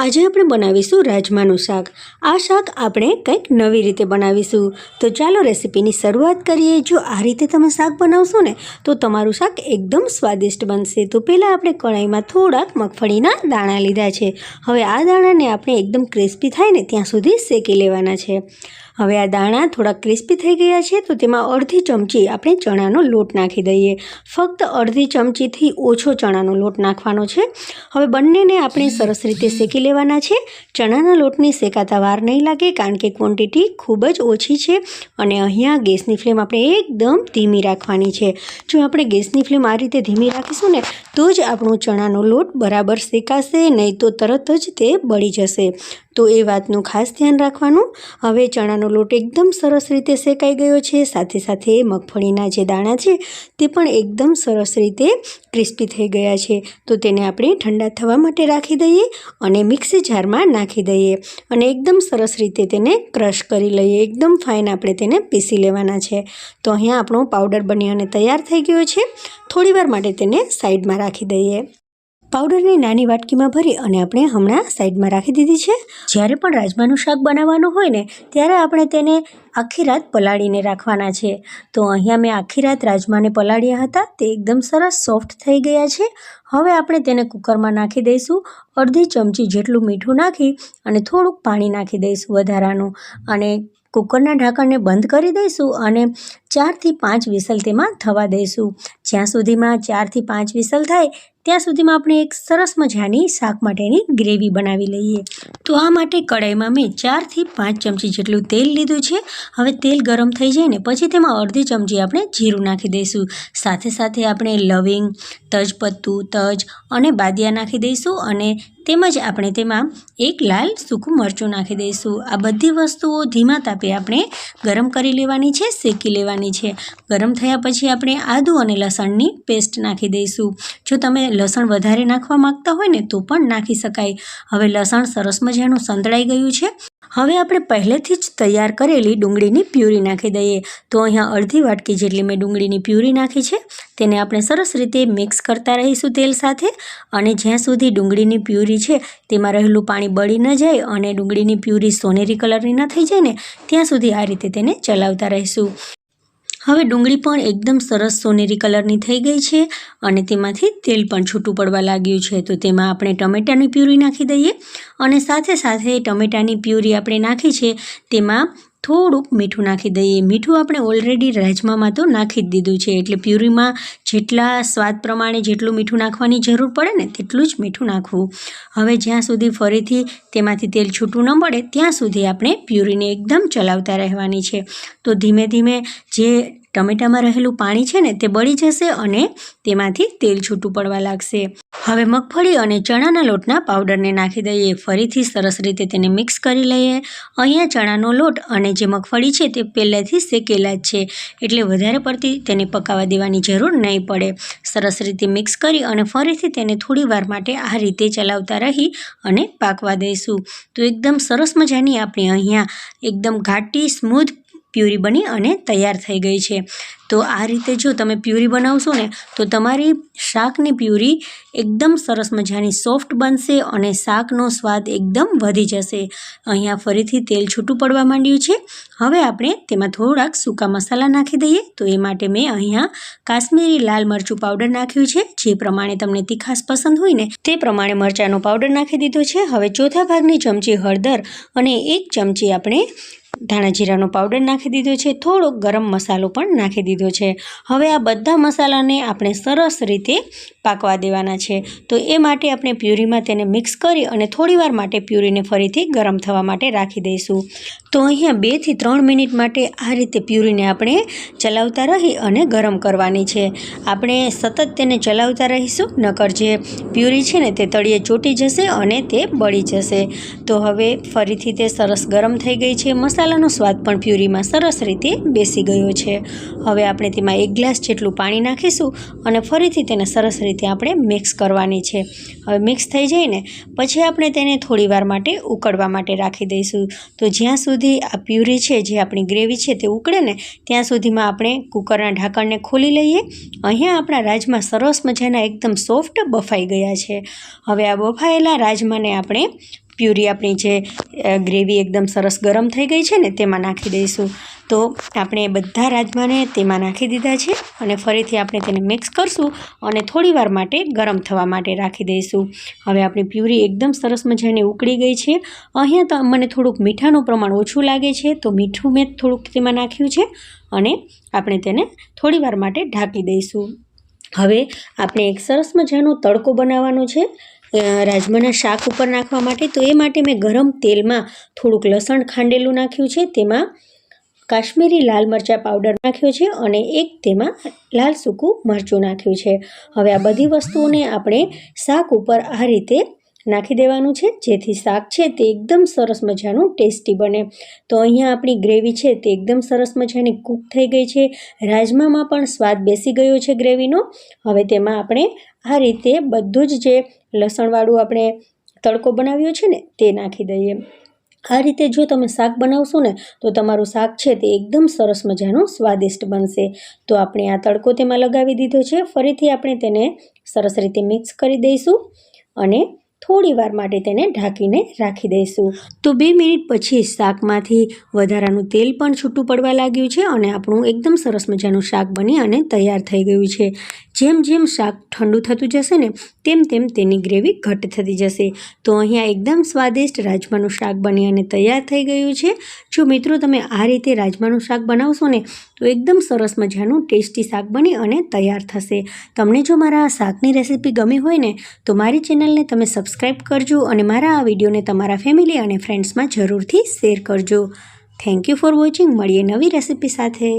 આજે આપણે બનાવીશું રાજમાનું શાક। આ શાક આપણે કંઈક નવી રીતે બનાવીશું। તો ચાલો રેસીપીની શરૂઆત કરીએ। જો આ રીતે તમે શાક બનાવશો ને તો તમારું શાક એકદમ સ્વાદિષ્ટ બનશે। તો પહેલાં આપણે કઢાઈમાં થોડાક મગફળીના દાણા લીધા છે। હવે આ દાણાને આપણે એકદમ ક્રિસ્પી થાય ને ત્યાં સુધી શેકી લેવાના છે। હવે આ દાણા થોડા ક્રિસ્પી થઈ ગયા છે તો તેમાં અડધી ચમચી આપણે ચણાનો લોટ નાખી દઈએ। ફક્ત અડધી ચમચીથી ઓછો ચણાનો લોટ નાખવાનો છે। હવે બંનેને આપણે સરસ રીતે શેકી લેવાના છે। ચણાના લોટની શેકાતા વાર નહીં લાગે કારણ કે ક્વોન્ટિટી ખૂબ જ ઓછી છે અને અહીંયા ગેસની ફ્લેમ આપણે એકદમ ધીમી રાખવાની છે। જો આપણે ગેસની ફ્લેમ આ રીતે ધીમી રાખીશું ને તો જ આપણો ચણાનો લોટ બરાબર શેકાશે, નહીં તો તરત જ તે બળી જશે। તો એ વાતનું ખાસ ધ્યાન રાખવાનું। હવે ચણાનો લોટ એકદમ સરસ રીતે શેકાઈ ગયો છે, સાથે સાથે મગફળીના જે દાણા છે તે પણ એકદમ સરસ રીતે ક્રિસ્પી થઈ ગયા છે। તો તેને આપણે ઠંડા થવા માટે રાખી દઈએ અને મિક્સી જારમાં નાખી દઈએ અને એકદમ સરસ રીતે તેને ક્રશ કરી લઈએ। એકદમ ફાઇન આપણે તેને પીસી લેવાના છે। તો અહીંયા આપણો પાવડર બની અને તૈયાર થઈ ગયો છે। થોડીવાર માટે તેને સાઈડમાં રાખી દઈએ। પાવડરની નાની વાટકીમાં ભરી અને આપણે હમણાં સાઈડમાં રાખી દીધી છે। જ્યારે પણ રાજમાનું શાક બનાવવાનું હોય ને ત્યારે આપણે તેને આખી રાત પલાળીને રાખવાના છે। તો અહીંયા મેં આખી રાત રાજમાને પલાળ્યા હતા, તે એકદમ સરસ સોફ્ટ થઈ ગયા છે। હવે આપણે તેને કુકરમાં નાખી દઈશું। અડધી ચમચી જેટલું મીઠું નાખી અને થોડુંક પાણી નાખી દઈશું વધારાનું અને કુકરના ઢાંકણને બંધ કરી દઈશું અને 4 થી 5 વિસલ તેમાં થવા દઈશું। જ્યાં સુધીમાં 4 થી 5 વિસલ થાય ત્યાં સુધીમાં આપણે એક સરસ મજાની શાક માટેની ગ્રેવી બનાવી લઈએ। તો આ માટે કઢાઈમાં મેં 4 થી 5 ચમચી જેટલું તેલ લીધું છે। હવે તેલ ગરમ થઈ જાય ને પછી તેમાં અડધી ચમચી આપણે જીરું નાખી દઈશું। સાથે સાથે આપણે લવિંગ, તજપત્તું, તજ અને બાદિયા નાખી દઈશું અને તેમજ આપણે તેમાં એક લાલ સૂકું મરચું નાખી દઈશું। આ બધી વસ્તુઓ ધીમા તાપે આપણે ગરમ કરી લેવાની છે, શેકી લેવાની છે। ગરમ થયા પછી આપણે આદું અને લસણની પેસ્ટ નાખી દઈશું। જો તમે લસણ વધારે નાખવા માંગતા હોય ને તો પણ નાખી શકાય। હવે લસણ સરસ મજાનું સંતળાઈ ગયું છે। હવે આપણે પહેલેથી જ તૈયાર કરેલી ડુંગળીની પ્યુરી નાખી દઈએ। તો અહીંયા અડધી વાટકી જેટલી મેં ડુંગળીની પ્યુરી નાખી છે। તેને આપણે સરસ રીતે મિક્સ કરતા રહીશું તેલ સાથે અને જ્યાં સુધી ડુંગળીની પ્યુરી છે તેમાં રહેલું પાણી બળી ન જાય અને ડુંગળીની પ્યુરી સોનેરી કલરની ન થઈ જાય ને ત્યાં સુધી આ રીતે તેને ચલાવતા રહીશું। હવે ડુંગળી પણ એકદમ સરસ સોનેરી કલરની થઈ ગઈ છે અને તેમાંથી તેલ પણ છૂટું પડવા લાગ્યું છે। તો તેમાં આપણે ટમેટાની પ્યુરી નાખી દઈએ અને સાથે સાથે ટમેટાની પ્યુરી આપણે નાખી છે તેમાં થોડુંક મીઠું નાખી દઈએ। મીઠું આપણે ઓલરેડી રાજમામાં તો નાખી જ દીધું છે એટલે પ્યુરીમાં જેટલા સ્વાદ પ્રમાણે જેટલું મીઠું નાખવાની જરૂર પડે ને તેટલું જ મીઠું નાખવું। હવે જ્યાં સુધી ફરીથી તેમાંથી તેલ છૂટું ન પડે ત્યાં સુધી આપણે પ્યુરીને એકદમ ચલાવતા રહેવાની છે। તો ધીમે ધીમે જે ટમેટામાં રહેલું પાણી છે ને તે બળી જશે અને તેમાંથી તેલ છૂટું પડવા લાગશે। હવે મગફળી અને ચણાના લોટના પાવડરને નાખી દઈએ। ફરીથી સરસ રીતે તેને મિક્સ કરી લઈએ। અહીંયા ચણાનો લોટ અને જે મગફળી છે તે પહેલેથી શેકેલા જ છે એટલે વધારે પડતી તેને પકાવવા દેવાની જરૂર નહીં પડે। સરસ રીતે મિક્સ કરી અને ફરીથી તેને થોડી વાર માટે આ રીતે ચલાવતા રહી અને પાકવા દઈશું। તો એકદમ સરસ મજાની આપણે અહીંયા એકદમ ઘાટી સ્મૂથ પ્યુરી બની અને તૈયાર થઈ ગઈ છે। તો આ રીતે જો તમે પ્યુરી બનાવશો ને તો તમારી શાકની પ્યુરી એકદમ સરસ મજાની સોફ્ટ બનશે અને શાકનો સ્વાદ એકદમ વધી જશે। અહીંયા ફરીથી તેલ છૂટું પડવા માંડ્યું છે। હવે આપણે તેમાં થોડાક સૂકા મસાલા નાખી દઈએ। તો એ માટે મેં અહીંયા કાશ્મીરી લાલ મરચું પાવડર નાખ્યું છે। જે પ્રમાણે તમને તીખાશ પસંદ હોય ને તે પ્રમાણે મરચાંનો પાવડર નાખી દીધો છે। હવે ચોથા ભાગની ચમચી હળદર અને 1 ચમચી આપણે ધાણા જીરાનો પાવડર નાખી દીધો છે। થોડોક ગરમ મસાલો પણ નાખી દીધો છે। હવે આ બધા મસાલાને આપણે સરસ રીતે પાકવા દેવાના છે। તો એ માટે આપણે પ્યુરીમાં તેને મિક્સ કરી અને થોડીવાર માટે પ્યુરીને ફરીથી ગરમ થવા માટે રાખી દઈશું। તો અહીંયા 2 થી 3 મિનિટ માટે આ રીતે પ્યુરીને આપણે ચલાવતા રહી અને ગરમ કરવાની છે। આપણે સતત તેને ચલાવતા રહીશું, નકર જે પ્યુરી છે ને તે તળિયે ચોંટી જશે અને તે બળી જશે। તો હવે ફરીથી તે સરસ ગરમ થઈ ગઈ છે। મસાલાનો સ્વાદ પણ પ્યુરીમાં સરસ રીતે બેસી ગયો છે। હવે આપણે તેમાં 1 ગ્લાસ જેટલું પાણી નાખીશું અને ફરીથી તેને સરસ રીતે આપણે મિક્સ કરવાની છે। હવે મિક્સ થઈ જાય ને પછી આપણે તેને થોડીવાર માટે ઉકળવા માટે રાખી દઈશું। તો જ્યાં સુધી આ પ્યુરી છે, જે આપણી ગ્રેવી છે તે ઉકળે ને ત્યાં સુધીમાં આપણે કુકરના ઢાંકણને ખોલી લઈએ। અહીંયા આપણા રાજમા સરસ મજાના એકદમ સોફ્ટ બફાઈ ગયા છે। હવે આ બફાયેલા રાજમાને આપણે પ્યુરી આપણી જે ગ્રેવી એકદમ સરસ ગરમ થઈ ગઈ છે ને તેમાં નાખી દઈશું. તો આપણે બધા રાજમાને તેમાં નાખી દીધા છે અને ફરીથી આપણે તેને મિક્સ કરશું અને થોડીવાર માટે ગરમ થવા માટે રાખી દઈશું. હવે આપણી પ્યુરી એકદમ સરસ મજાની ઉકળી ગઈ છે. અહીંયા તો મને થોડુંક મીઠાનું પ્રમાણ ઓછું લાગે છે, તો મીઠું મેં થોડુંક તેમાં નાખ્યું છે અને આપણે તેને થોડીવાર માટે ઢાંકી દઈશું. હવે આપણે એક સરસ મજાનો તડકો બનાવવાનો છે રાજમાના શાક ઉપર નાખવા માટે. તો એ માટે મેં ગરમ તેલમાં થોડુંક લસણ ખાંડેલું નાખ્યું છે, તેમાં કાશ્મીરી લાલ મરચાં પાવડર નાખ્યો છે અને એક તેમાં લાલ સૂકું મરચું નાખ્યું છે. હવે આ બધી વસ્તુઓને આપણે શાક ઉપર આ રીતે નાખી દેવાનું છે, જેથી શાક છે તે એકદમ સરસ મજાનું ટેસ્ટી બને. તો અહીંયા આપણી ગ્રેવી છે તે એકદમ સરસ મજાની કૂક થઈ ગઈ છે. રાજમામાં પણ સ્વાદ બેસી ગયો છે ગ્રેવીનો. હવે તેમાં આપણે આ રીતે બધું જ જે લસણવાળું આપણે તડકો બનાવ્યો છે ને તે નાખી દઈએ. આ રીતે જો તમે શાક બનાવશો ને તો તમારું શાક છે તે એકદમ સરસ મજાનું સ્વાદિષ્ટ બનશે. તો આપણે આ તડકો તેમાં લગાવી દીધો છે. ફરીથી આપણે તેને સરસ રીતે મિક્સ કરી દઈશું અને થોડીવાર માટે તેને ઢાંકીને રાખી દઈશું. તો 2 મિનિટ પછી શાકમાંથી વધારાનું તેલ પણ છૂટું પડવા લાગ્યું છે અને આપણું એકદમ સરસ મજાનું શાક બની અને તૈયાર થઈ ગયું છે. જેમ જેમ શાક ઠંડુ થતું જશે ને તેમ તેમ તેની ગ્રેવી ઘટ થતી જશે. તો અહીંયા એકદમ સ્વાદિષ્ટ રાજમાનું શાક બની અને તૈયાર થઈ ગયું છે. જો મિત્રો તમે આ રીતે રાજમાનું શાક બનાવશો ને તો એકદમ સરસ મજાનું ટેસ્ટી શાક બની અને તૈયાર થશે. તમને જો મારા આ શાકની રેસીપી ગમી હોય ને તો મારી ચેનલને તમે સબસ્ક્રાઈબ કરજો અને મારા આ વિડીયોને તમારા ફેમિલી અને ફ્રેન્ડ્સમાં જરૂરથી શેર કરજો. Thank you for watching. મળીએ નવી રેસીપી સાથે.